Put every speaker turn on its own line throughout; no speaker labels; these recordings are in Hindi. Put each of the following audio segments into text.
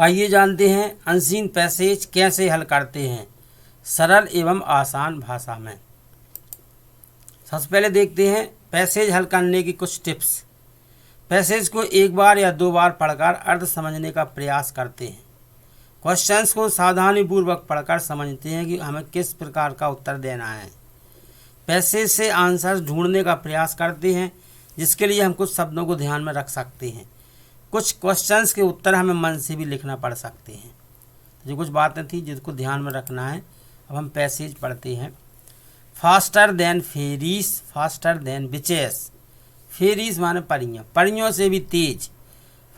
आइए जानते हैं अनसीन पैसेज कैसे हल करते हैं सरल एवं आसान भाषा में। सबसे पहले देखते हैं पैसेज हल करने की कुछ टिप्स। पैसेज को एक बार या दो बार पढ़कर अर्थ समझने का प्रयास करते हैं। क्वेश्चंस को सावधानीपूर्वक पढ़कर समझते हैं कि हमें किस प्रकार का उत्तर देना है। पैसेज से आंसर ढूंढने का प्रयास करते हैं, जिसके लिए हम कुछ शब्दों को ध्यान में रख सकते हैं। कुछ क्वेश्चंस के उत्तर हमें मन से भी लिखना पड़ सकते हैं। जो कुछ बातें थी जिसको ध्यान में रखना है। अब हम पैसेज पढ़ते हैं। Faster than fairies, faster than witches. Fairies माने परियां, परियों से भी तेज।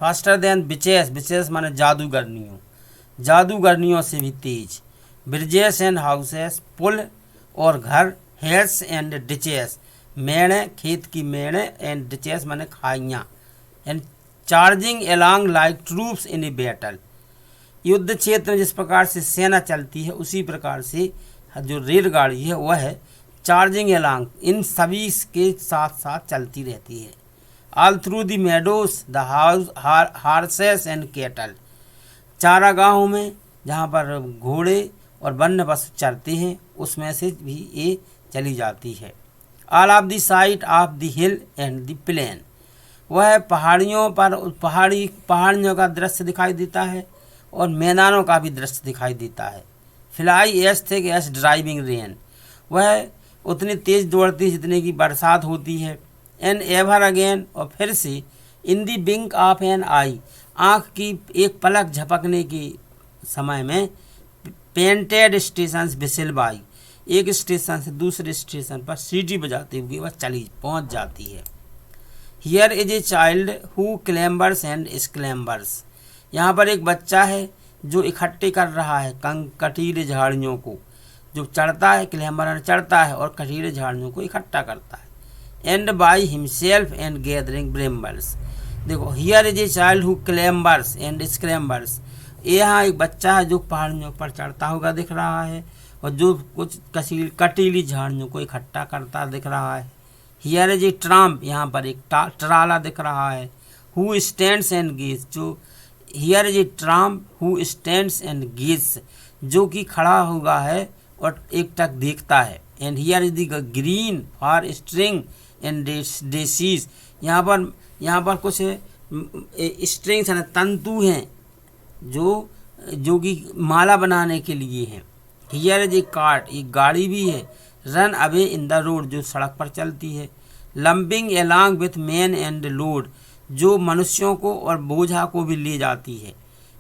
फास्टर देन बिचेस, बिचेस माने जादूगरनियों, जादूगरनियों से भी तेज। ब्रिजेस एंड हाउसेस, पुल और घर। हेल्स एंड डिचेस, मेड़े, खेत की मेड़े। एंड डिचेस माने खाइयाँ। And charging along like troops in a battle, युद्ध क्षेत्र में जिस प्रकार से सेना चलती है उसी प्रकार से जो रेलगाड़ी है वह है चार्जिंग एलॉन्ग, इन सभी के साथ साथ चलती रहती है। All through the Meadows the horses and cattle, चारागाहों में जहाँ पर घोड़े और वन्य पशु चरते हैं उसमें से भी ये चली जाती है। All of the side of the hill and the plain, वह पहाड़ियों पर पहाड़ियों का दृश्य दिखाई देता है और मैदानों का भी दृश्य दिखाई देता है। Fly ash thick S driving rain, वह उतनी तेज दौड़ती है जितने की बरसात होती है। एंड एवर अगेन, और फिर से। इन दी बिंक ऑफ एन आई, आँख की एक पलक झपकने के समय में। पेंटेड स्टेशन विसिल बाई, एक स्टेशन से दूसरे स्टेशन पर सीटी बजाते हुए वह पहुँच जाती है। Here is a child who clambers and scrambles, यहाँ पर एक बच्चा है जो इकट्ठे कर रहा है कटीले झाड़ियों को, जो चढ़ता है, क्लैम्बर चढ़ता है और कटीले झाड़ियों को इकट्ठा करता है। And by himself and gathering brambles, देखो here is a child who clambers and scrambles, यहाँ एक बच्चा है जो पहाड़ियों पर चढ़ता हुआ दिख रहा है और जो कुछ कटीली झाड़ियों को इकट्ठा करता दिख रहा है। हियर इज ए ट्राम्प, यहाँ पर एक ट्राला दिख रहा है। हु स्टैंड्स एंड गेज, जो here is A Trump who stands and gauge, जो कि खड़ा हुआ है और एक टक देखता है। And here is the green for string and daisies, यहाँ पर कुछ स्ट्रिंग्स यानी तंतु हैं जो कि माला बनाने के लिए हैं। हियर इज ए कार्ट, एक गाड़ी भी है। Run away in the road, जो सड़क पर चलती है। Lumping along with man and load, जो मनुष्यों को और बोझा को भी ले जाती है।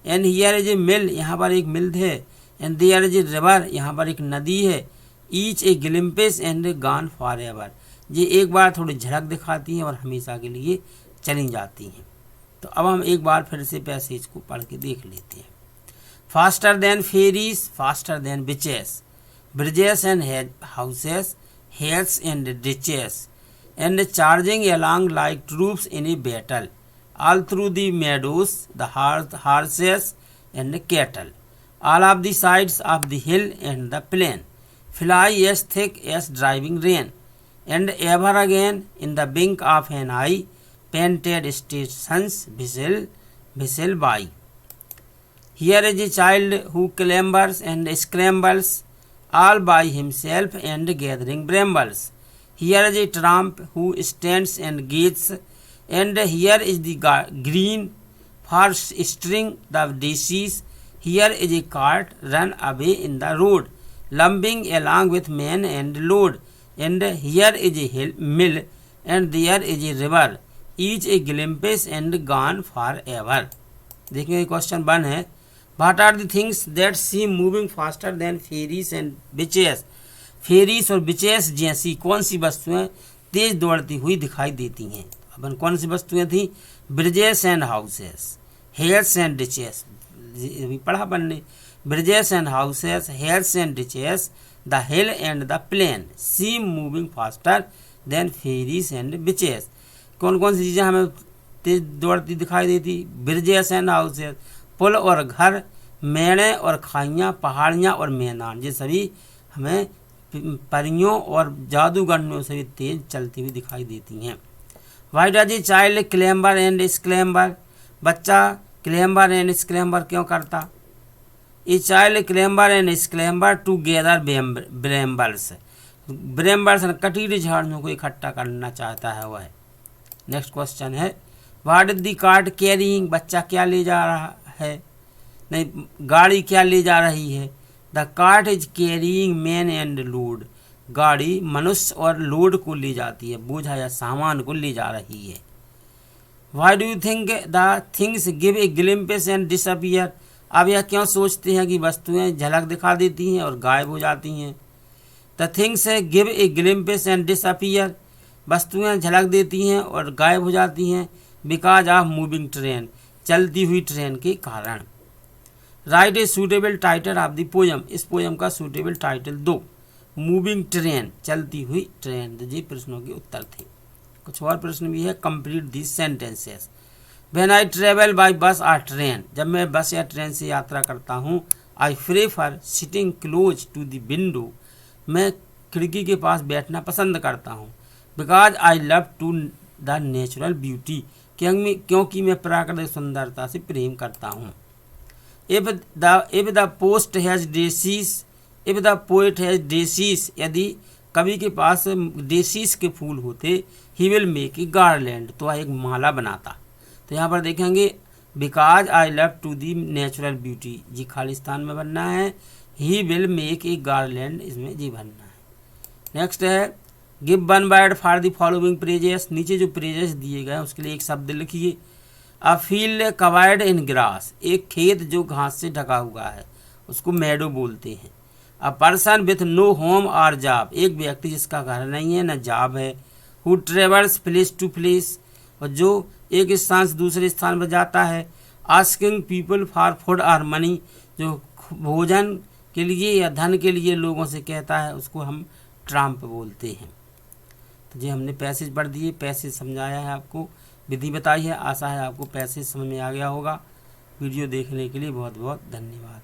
And here is a mill, यहाँ पर एक मिल है। And there is a river, यहाँ पर एक नदी है। Each a glimpse and gone for ever, ये एक बार थोड़ी झलक दिखाती हैं और हमेशा के लिए चली जाती हैं। तो अब हम एक बार फिर से पैसेज को पढ़ के देख लेते हैं। Faster than fairies, faster than witches, bridges and houses, hills and ditches, and charging along like troops in a battle, all through the meadows, the horses and cattle, all of the sides of the hill and the plain, fly as thick as driving rain, and ever again in the blink of an eye, painted stations whistle by. Here is a child who clambers and scrambles, all by himself and gathering brambles. Here is a tramp who stands and gazes, and here is the green for string the daisies. Here is a cart run away in the road, lumbering along with men and load. And here is a mill, and there is a river, each a glimpse and gone forever. देखिए क्वेश्चन 1 है, What are the things that seem moving faster than ferries and bitches? Ferries और बिचेस जैसी कौन सी वस्तुएं तेज दौड़ती हुई दिखाई देती हैं? अपन कौन सी वस्तुएं थी? Bridges and houses, hedges and ditches, भी पढ़ा अपन ने। Bridges and houses, hedges and ditches, the hill and the plain seem moving faster than fairies and witches. कौन कौन सी चीज़ें हमें तेज दौड़ती दिखाई देती? ब्रिजेस एंड हाउसेस, पुल और घर। मेड़े और खाइयाँ, पहाड़ियाँ और मैदान, ये सभी हमें परियों और जादूगरनियों से भी तेज चलती हुई दिखाई देती हैं। Why does a child clamber and scramble, बच्चा क्लेम्बर एंड स्क्लेम्बर क्यों करता? A child clamber and scramble together brambles. Brambles कटीले झाड़ियों को इकट्ठा करना चाहता है वह। नेक्स्ट क्वेश्चन है what is the cart carrying? बच्चा क्या ले जा रहा है? नहीं, गाड़ी क्या ले जा रही है? The cart is carrying man and load. गाड़ी मनुष्य और लोड को ले जाती है, बोझा या सामान को ले जा रही है। Why do you think the things give a glimpse and disappear? अब यह क्यों सोचते हैं कि वस्तुएं झलक दिखा देती हैं और गायब हो जाती हैं? The things give a glimpse and disappear, वस्तुएं झलक देती हैं और गायब हो जाती हैं बिकॉज ऑफ मूविंग ट्रेन, चलती हुई ट्रेन के कारण। Right a suitable title of the poem, इस पोयम का सूटेबल टाइटल दो। मूविंग ट्रेन, चलती हुई ट्रेन। तो ये प्रश्नों के उत्तर थे। कुछ और प्रश्न भी है। Complete this sentences. When I travel by बस और ट्रेन, जब मैं बस या ट्रेन से यात्रा करता हूँ, I prefer sitting close to the window, मैं खिड़की के पास बैठना पसंद करता हूँ। Because I love to the natural beauty, क्योंकि मैं प्राकृतिक सुंदरता से प्रेम करता हूँ। If the post has daisies, if the poet has daisies, यदि कवि के पास डेसीस के फूल होते, he will make a garland, तो वह एक माला बनाता। तो यहाँ पर देखेंगे because I love to the natural beauty, जी खालिस्तान में बनना है। ही विल मेक ए गार्लैंड, इसमें जी बनना है। नेक्स्ट है give one word for the following praises, नीचे जो प्रेजेस दिए गए हैं उसके लिए एक शब्द लिखिए। A field covered in grass, एक खेत जो घास से ढका हुआ है उसको मेडो बोलते हैं। A person with no home और जॉब, एक व्यक्ति जिसका घर नहीं है न जॉब है। Who travels place to place, और जो एक स्थान से दूसरे स्थान पर जाता है। आस्किंग पीपल फॉर फूड और मनी, जो भोजन के लिए या धन के लिए लोगों से कहता है उसको हम ट्रम्प बोलते हैं। तो ये हमने पैसेज पढ़ दिए, पैसेज समझाया है, आपको विधि बताई है। आशा है आपको पैसेज समझ में आ गया होगा। वीडियो देखने के लिए बहुत बहुत धन्यवाद।